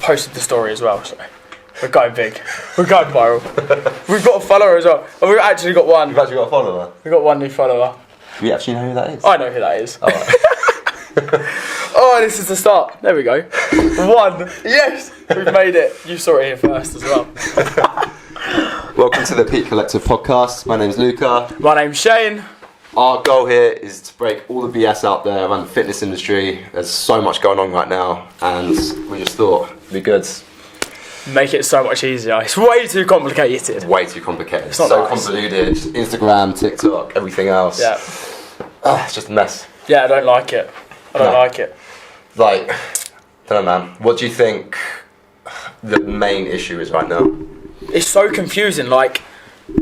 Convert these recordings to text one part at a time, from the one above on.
posted the story as well, so we're going big. We're going viral. We've got a follower as well. Oh, we've actually got one. You've actually got a follower? We've got one new follower. Do you actually know who that is? I know who that is. Oh, right. Oh, this is the start. There we go. 1. Yes! We've made it. You saw it here first as well. Welcome to the Peak Collective podcast. My name's Luca. My name's Shane. Our goal here is to break all the BS out there around the fitness industry. There's so much going on right now, and we just thought it'd be good. Make it so much easier. It's way too complicated. Way too complicated. It's not so nice. Convoluted. Instagram, TikTok, everything else. Yeah. It's just a mess. Yeah, I don't like it. I don't like it. Like, don't know, man. What do you think the main issue is right now? It's so confusing. Like,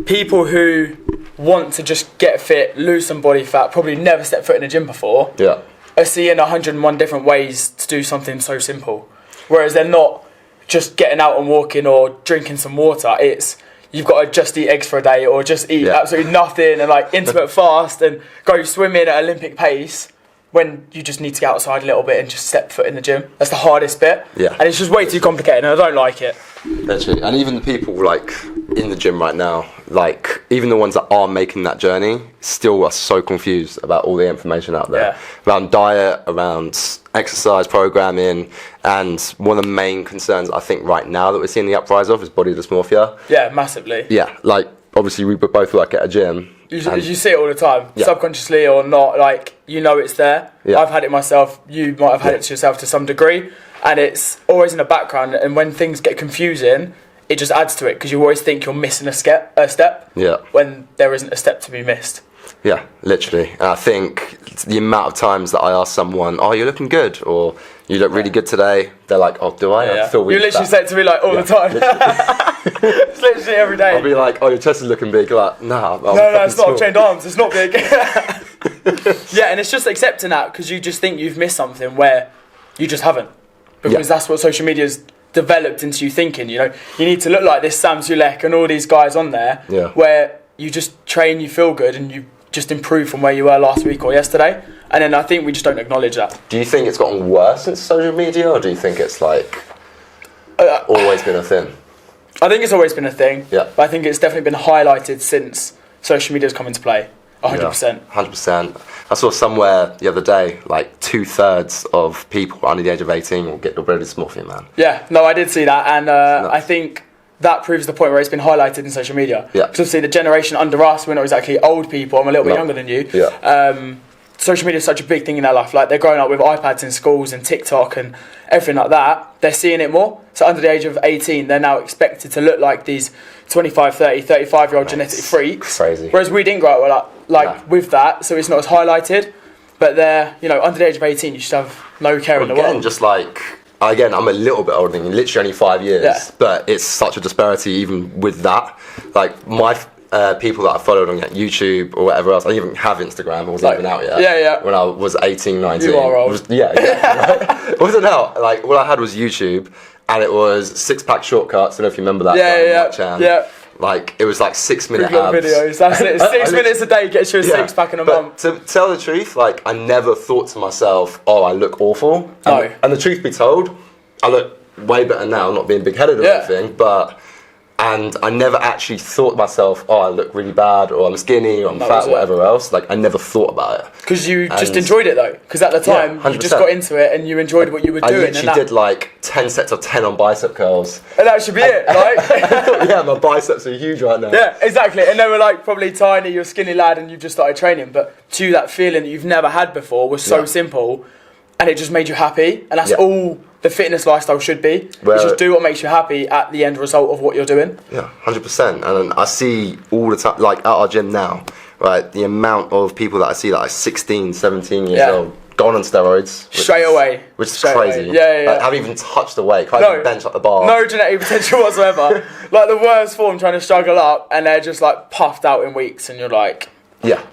people who want to just get fit, lose some body fat, probably never stepped foot in a gym before, Yeah. are seeing 101 different ways to do something so simple. Whereas they're not just getting out and walking or drinking some water. It's you've got to just eat eggs for a day or just eat absolutely nothing and like intermittent fast and go swimming at Olympic pace when you just need to get outside a little bit and just step foot in the gym. That's the hardest bit. Yeah. And it's just way too complicated and I don't like it. Literally. And even the people like in the gym right now, like even the ones that are making that journey still are so confused about all the information out there around diet, around exercise programming, and one of the main concerns I think right now that we're seeing the uprise of is body dysmorphia. Yeah, massively. Yeah, like obviously we both work at a gym. You see it all the time, subconsciously or not, like, you know it's there. Yeah. I've had it myself, you might have had it to yourself to some degree, and it's always in the background, and when things get confusing, it just adds to it, because you always think you're missing a step when there isn't a step to be missed. Yeah, literally. And I think the amount of times that I ask someone, oh, you're looking good, or you look really good today, they're like, oh, do I? I feel weak. You literally say it to me like all the time. It's literally every day. I'll be like, oh, your chest is looking big. You're like, nah. No, it's not. I've chained arms. It's not big. Yeah, and it's just accepting that because you just think you've missed something where you just haven't. Because that's what social media's developed into you thinking, you know. You need to look like this Sam Zulek and all these guys on there where you just train, you feel good, and you just improve from where you were last week or yesterday. And then I think we just don't acknowledge that. Do you think it's gotten worse since social media, or do you think it's like always been a thing? I think it's always been a thing. Yeah. But I think it's definitely been highlighted since social media's come into play. 100%. 100%. I saw somewhere the other day, like 2/3 of people under the age of 18 will get the body dysmorphia, man. Yeah, no, I did see that, and I think that proves the point where it's been highlighted in social media. Yeah. Because obviously the generation under us, we're not exactly old people, I'm a little bit younger than you. Yeah. Social media is such a big thing in their life. Like, they're growing up with iPads in schools and TikTok and everything like that. They're seeing it more. So under the age of 18, they're now expected to look like these 25, 30, 35-year-old genetic freaks. Crazy. Whereas we didn't grow up with that, so it's not as highlighted. But they're, you know, under the age of 18, you should have no care in the world. Just like, again, I'm a little bit older than you, literally only 5 years, but it's such a disparity even with that. Like, my people that I followed on YouTube or whatever else, I didn't even have Instagram, it wasn't even out yet. Yeah. When I was 18, 19. You are old. Right? It wasn't out. Like, all I had was YouTube, and it was 6-pack shortcuts. I don't know if you remember that. Yeah. Like, it was like 6-minute abs. Videos, that's it. 6 minutes a day gets you a 6-pack in a month. To tell the truth, like, I never thought to myself, oh, I look awful. No. And the truth be told, I look way better now, not being big-headed or anything, and I never actually thought to myself, oh, I look really bad, or I'm skinny, or I'm fat, or whatever else. Like, I never thought about it. Because you just enjoyed it, though. Because at the time, you just got into it, and you enjoyed what you were doing. I literally did, like, 10 sets of 10 on bicep curls. And that should be it, right? Yeah, my biceps are huge right now. Yeah, exactly. And they were, like, probably tiny, you're a skinny lad, and you've just started training. But to that feeling that you've never had before was so simple, and it just made you happy. And that's all the fitness lifestyle should be. Well, just do what makes you happy at the end result of what you're doing. Yeah, 100%. And I see all the time, like at our gym now, right, the amount of people that I see that are 16, 17 years old, going on steroids. Straight away. Which is crazy. Yeah. Like, haven't even touched the weight, can't even bench up the bar. No genetic potential whatsoever. Like the worst form, trying to struggle up, and they're just like puffed out in weeks, and you're like... Yeah.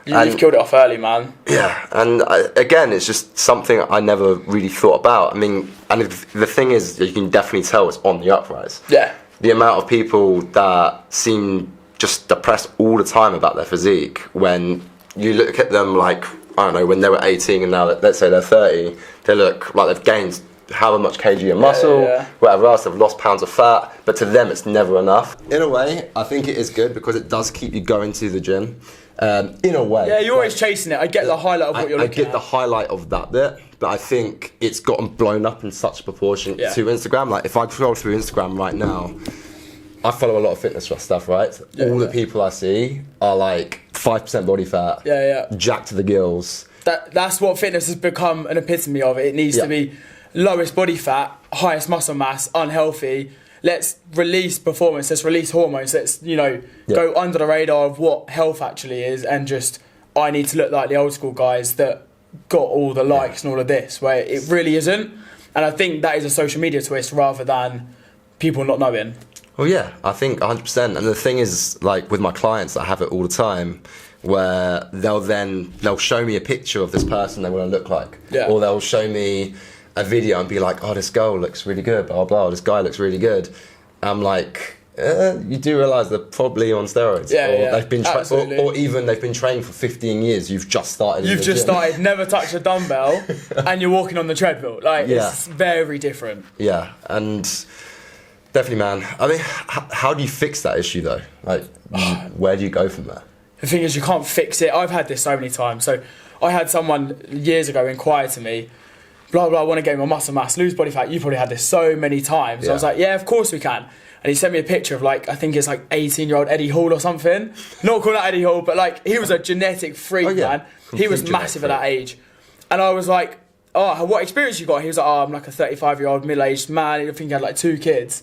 You've killed it off early, man. Yeah, and again, it's just something I never really thought about. I mean, and the thing is, you can definitely tell it's on the uprise. Yeah. The amount of people that seem just depressed all the time about their physique, when you look at them like, I don't know, when they were 18 and now, let's say they're 30, they look like they've gained however much kg of muscle, whatever else, they've lost pounds of fat, but to them it's never enough. In a way, I think it is good because it does keep you going to the gym. In a way. Yeah, you're always chasing it. I get the highlight of what you're looking at. I get the highlight of that bit, but I think it's gotten blown up in such a proportion to Instagram. Like, if I scroll through Instagram right now, I follow a lot of fitness stuff, right? All the people I see are like 5% body fat, jacked to the gills. That's what fitness has become an epitome of. It needs to be lowest body fat, highest muscle mass, unhealthy. Let's release performance, let's release hormones, let's, go under the radar of what health actually is, and just, I need to look like the old school guys that got all the likes and all of this, where it really isn't. And I think that is a social media twist rather than people not knowing. Well, yeah, I think 100%. And the thing is, like with my clients, I have it all the time, where they'll show me a picture of this person they want to look like. Yeah. Or they'll show me a video and be like, oh, this girl looks really good, blah, blah, this guy looks really good. I'm like, you do realise they're probably on steroids. They've been or even they've been training for 15 years, you've just started. You've just started, never touched a dumbbell, and you're walking on the treadmill. Like, it's very different. Yeah, and definitely, man. I mean, how do you fix that issue, though? Like, where do you go from there? The thing is, you can't fix it. I've had this so many times. So I had someone years ago inquire to me, blah, blah, I want to gain my muscle mass, lose body fat. You probably had this so many times. I was like, yeah, of course we can. And he sent me a picture of, like, I think it's like 18-year-old Eddie Hall or something. Not called out Eddie Hall, but like, he was a genetic freak, man. He was massive at that age. And I was like, oh, what experience you got? He was like, oh, I'm like a 35-year-old middle-aged man. I think he had like 2 kids.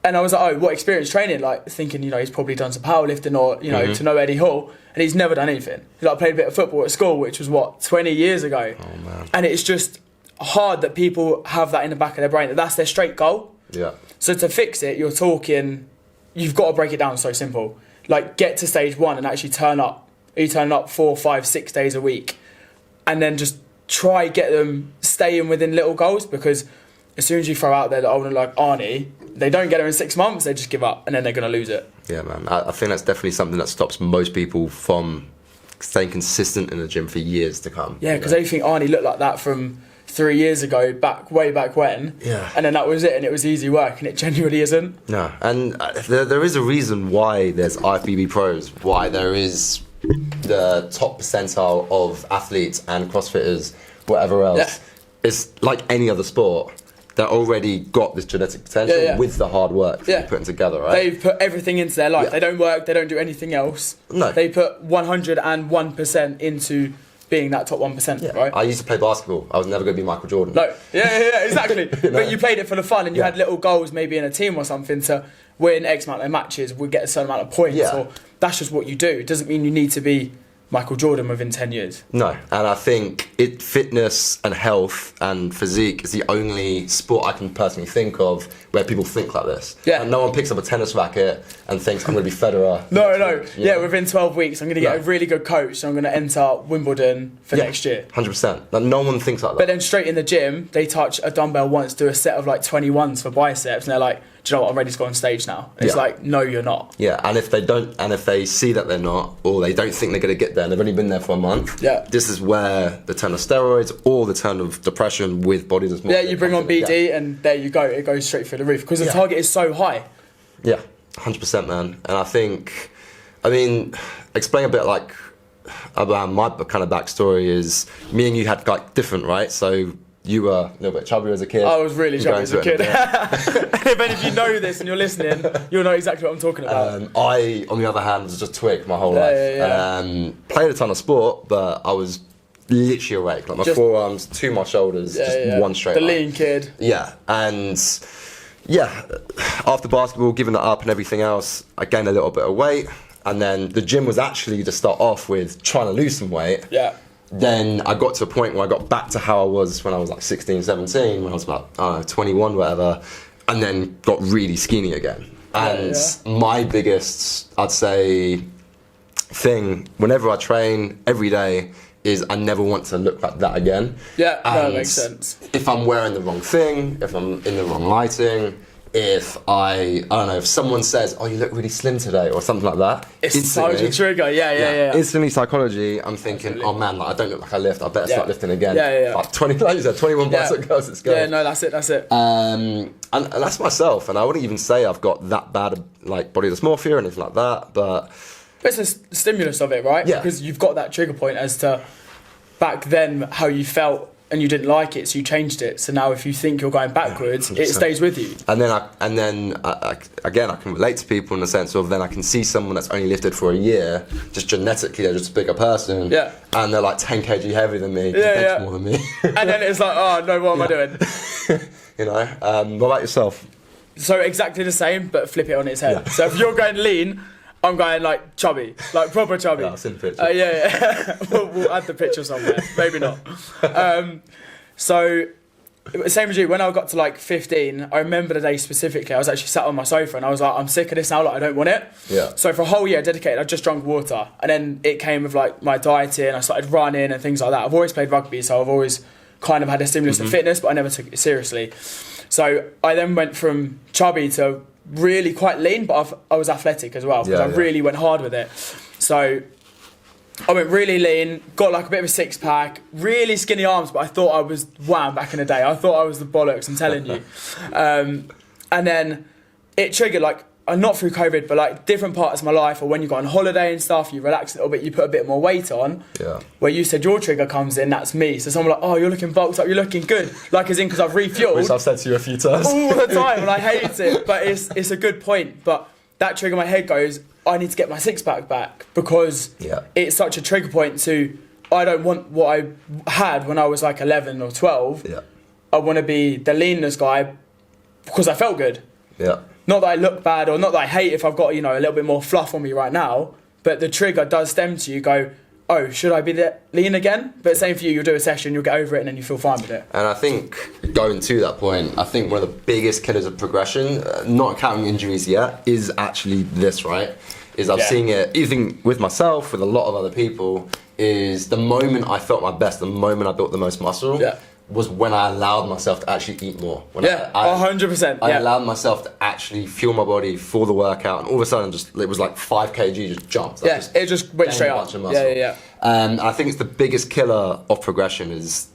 And I was like, oh, what experience training? Like, thinking, he's probably done some powerlifting or, to know Eddie Hall. And he's never done anything. He's like, played a bit of football at school, which was, 20 years ago. Oh, man. And it's just hard that people have that in the back of their brain, that that's their straight goal. Yeah. So to fix it, you've got to break it down so simple. Like, get to stage 1 and actually turn up. You turn up 4, 5, 6 days a week. And then just try get them staying within little goals, because as soon as you throw out there that I want to like Arnie, they don't get her in 6 months, they just give up, and then they're going to lose it. Yeah, man. I think that's definitely something that stops most people from staying consistent in the gym for years to come. Yeah, because they think Arnie looked like that from 3 years ago, way back when. Yeah. And then that was it, and it was easy work, and it genuinely isn't. No, and there is a reason why there's IFBB pros, why there is the top percentile of athletes and CrossFitters, whatever else. Yeah. It's like any other sport. They're already got this genetic potential with the hard work that they're putting together, right? They've put everything into their life. Yeah. They don't work, they don't do anything else. No. They put 101% into being that top 1%, right? I used to play basketball. I was never going to be Michael Jordan. No. Yeah, exactly. But you played it for the fun, and you had little goals, maybe in a team or something, to win X amount of matches, we get a certain amount of points. Yeah. Or that's just what you do. It doesn't mean you need to be Michael Jordan within 10 years. No, and I think fitness and health and physique is the only sport I can personally think of where people think like this. Yeah. And no one picks up a tennis racket and thinks, I'm going to be Federer. No. Yeah, within 12 weeks, I'm going to get a really good coach, and I'm going to enter Wimbledon for next year. 100%. Like, no one thinks like that. But then straight in the gym, they touch a dumbbell once, do a set of like 21s for biceps, and they're like, do you know what, I'm ready to go on stage now. It's like, no, you're not. Yeah, and if they don't, and if they see that they're not, or they don't think they're going to get there, and they've only been there for a month, this is where the turn of steroids or the turn of depression with body dysmorphia. Yeah, you bring on BD, and there you go. It goes straight through the roof, because the target is so high. Yeah, 100%, man. And I think, explain a bit like about my kind of backstory is, me and you had like different, right? So you were a little bit chubby as a kid. I was really chubby as a kid. If any of you know this and you're listening, you'll know exactly what I'm talking about. I, on the other hand, was just twig my whole life. Played a ton of sport, but I was literally awake. Like my forearms, to my shoulders, one straight line. The lean kid. Yeah, and after basketball, giving it up and everything else, I gained a little bit of weight. And then the gym was actually to start off with trying to lose some weight. Yeah. Then I got to a point where I got back to how I was when I was like 16, 17, when I was about 21, whatever, and then got really skinny again. And my biggest, I'd say, thing, whenever I train every day, is I never want to look like that again. Yeah, that makes sense. If I'm wearing the wrong thing, if I'm in the wrong lighting, if I don't know, if someone says, "Oh, you look really slim today," or something like that, it's such a trigger. Yeah. Instantly, psychology. I'm thinking, Absolutely. "Oh man, like, I don't look like I lift. I better start lifting again." Yeah. Like 20, like you said, 21 bicep curls. Let's go. Yeah, no, that's it. And that's myself, and I wouldn't even say I've got that bad like body dysmorphia or anything like that, but it's a stimulus of it, right? Yeah. Because you've got that trigger point as to back then how you felt and you didn't like it, so you changed it. So now if you think you're going backwards, it stays with you. And then again, I can relate to people in the sense of then I can see someone that's only lifted for a year, just genetically they're just a bigger person, and they're like 10 kg heavier than me, bench more than me. And then it's like, oh no, what am I doing? You know, what about yourself? So exactly the same, but flip it on its head. So if you're going lean, I'm going like chubby, like proper chubby. Yeah, I've seen the picture. We'll add the picture somewhere. Maybe not. So same as you. When I got to like 15, I remember the day specifically. I was actually sat on my sofa and I was like, I'm sick of this now. Like I don't want it. Yeah. So for a whole year dedicated, I just drank water, and then it came with like my dieting. I started running and things like that. I've always played rugby, so I've always kind of had a stimulus of fitness, but I never took it seriously. So I then went from chubby to really quite lean, but I was athletic as well because I really went hard with it. So I went really lean, got like a bit of a six pack, really skinny arms, but I thought I was wham back in the day. I thought I was the bollocks, I'm telling you. And then it triggered like, not through COVID, but like different parts of my life, or when you go on holiday and stuff, you relax a little bit, you put a bit more weight on. Yeah. Where you said your trigger comes in, that's me. So someone like, oh, you're looking bulked up, you're looking good. Like as in, because I've refueled. Which I've said to you a few times. All the time, and I hate it. But it's a good point. But that trigger in my head goes, I need to get my six pack back, because it's such a trigger point to, I don't want what I had when I was like 11 or 12. Yeah. I want to be the leanness guy because I felt good. Yeah. Not that I look bad, or not that I hate if I've got, you know, a little bit more fluff on me right now, but the trigger does stem to you go, oh, should I be lean again? But same for you, you'll do a session, you'll get over it, and then you feel fine with it. And I think, going to that point, I think one of the biggest killers of progression, not counting injuries yet, is actually this, right? Is I've seen it, even with myself, with a lot of other people, is the moment I felt my best, the moment I built the most muscle, was when I allowed myself to actually eat more. When 100%. I allowed myself to actually fuel my body for the workout, and all of a sudden, it was like 5 kg just jumped. It just went straight up. And I think it's the biggest killer of progression is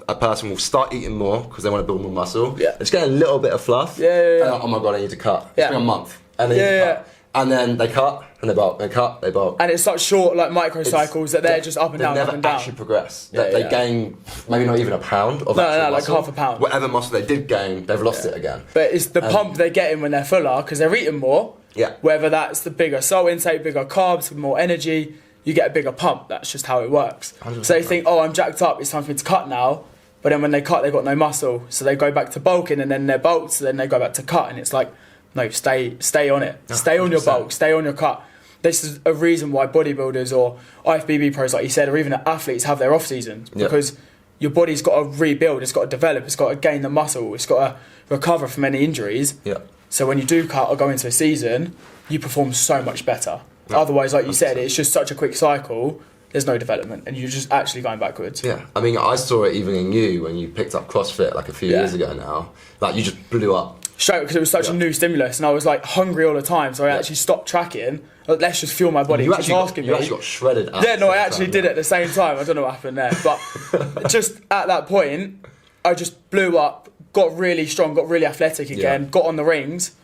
a person will start eating more because they want to build more muscle. Yeah. Just get a little bit of fluff. And, oh my god, I need to cut. It's been a month, and they need to cut. And then they cut, and they bulk, they cut, they bulk. And it's such short, like microcycles that they're just up and down, They up never and down. actually progress. They gain maybe not even a pound of actual like muscle. half a pound. Whatever muscle they did gain, they've lost it again. But it's the pump they're getting when they're fuller, because they're eating more. Yeah. Whether that's the bigger salt intake, bigger carbs, more energy, you get a bigger pump. That's just how it works. 100%. So they think, oh, I'm jacked up, it's time for me to cut now. But then when they cut, they've got no muscle. So they go back to bulking, and then they're bulked, so then they go back to cut. And it's like, no, stay on it. Stay on your bulk, stay on your cut. This is a reason why bodybuilders or IFBB pros, like you said, or even athletes have their off seasons, because your body's got to rebuild, it's got to develop, it's got to gain the muscle, it's got to recover from any injuries. So when you do cut or go into a season, you perform so much better. Otherwise, like you said, it's just such a quick cycle. There's no development, and you're just actually going backwards. Yeah, I mean, I saw it even in you when you picked up CrossFit like a few years ago now. Like, you just blew up. Straight, because it was such a new stimulus, and I was like hungry all the time, so I actually stopped tracking. Like, let's just fuel my body. You actually got shredded. I actually did it at the same time. I don't know what happened there, but just at that point, I just blew up, got really strong, got really athletic again, got on the rings,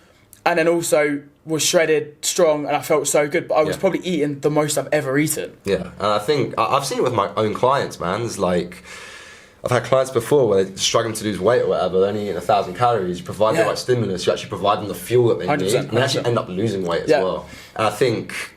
and then also was shredded, strong, and I felt so good. But I was probably eating the most I've ever eaten. Yeah, and I think I've seen it with my own clients, man. It's like, I've had clients before where they're struggling to lose weight or whatever, they're only eating 1,000 calories. You provide the right stimulus, you actually provide them the fuel that they need, and they actually end up losing weight as well. And I think,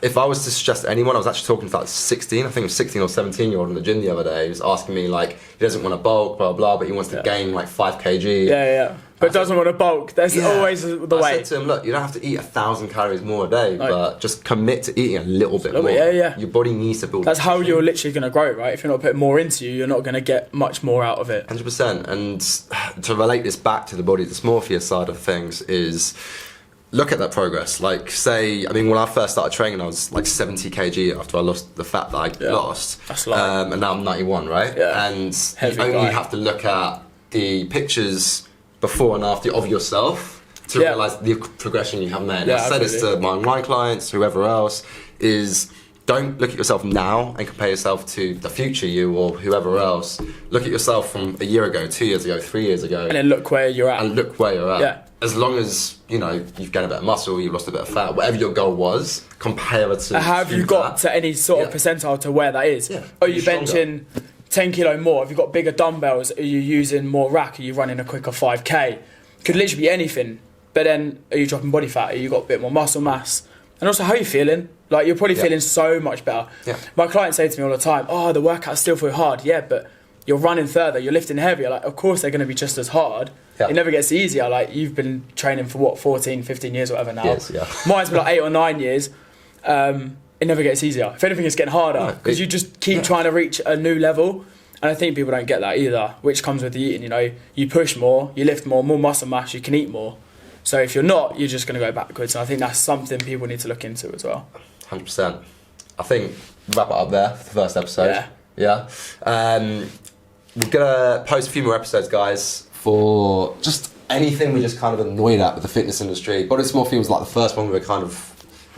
if I was to suggest to anyone, I was actually talking to like 16, I think it was 16 or 17-year-old in the gym the other day. He was asking me, like, he doesn't want to bulk, blah, blah, but he wants to gain like 5 kg. But doesn't want to bulk. That's always the way. I said to him, look, you don't have to eat 1,000 calories more a day, but just commit to eating a little bit more. Your body needs to build. That's how you're literally going to grow, right? If you're not putting more into you, you're not going to get much more out of it. 100%. And to relate this back to the body dysmorphia side of things is, look at that progress. Like, say, I mean, when I first started training, I was like 70 kg after I lost the fat that I lost. That's a lot. And now I'm 91, right? And you only have to look at the pictures before and after of yourself to realise the progression you have made. And I say this to my online clients, whoever else, is don't look at yourself now and compare yourself to the future you or whoever else. Look at yourself from a year ago, 2 years ago, 3 years ago. And then look where you're at. And look where you're at. Yeah. As long as, you know, you've gained a bit of muscle, you've lost a bit of fat, whatever your goal was, compare it to have you got to any sort of percentile to where that is? Yeah. Are you benching 10 kilo more? Have you got bigger dumbbells? Are you using more rack? Are you running a quicker 5k? Could literally be anything. But then, are you dropping body fat? Are you got a bit more muscle mass? And also, how are you feeling? Like, you're probably feeling so much better. Yeah. My clients say to me all the time, oh, the workouts still feel hard. Yeah, but you're running further, you're lifting heavier. Like, of course they're going to be just as hard. Yeah. It never gets easier. Like, you've been training for what, 14, 15 years or whatever now. Yes, yeah. Mine's been like 8 or 9 years. It never gets easier. If anything, it's getting harder because you just keep trying to reach a new level. And I think people don't get that either, which comes with the eating. You know, you push more, you lift more muscle mass, you can eat more. So if you're not, you're just going to go backwards. And I think that's something people need to look into as well. 100%. I think wrap it up there for the first episode. Yeah. We're gonna post a few more episodes, guys, for just anything we're just kind of annoyed at with the fitness industry. Body Dysmorphia was like the first one we were kind of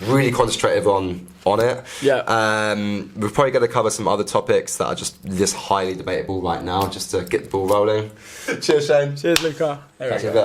really concentrated on it. Yeah. We're probably going to cover some other topics that are just this highly debatable right now, just to get the ball rolling. Cheers, Shane. Cheers, Luca.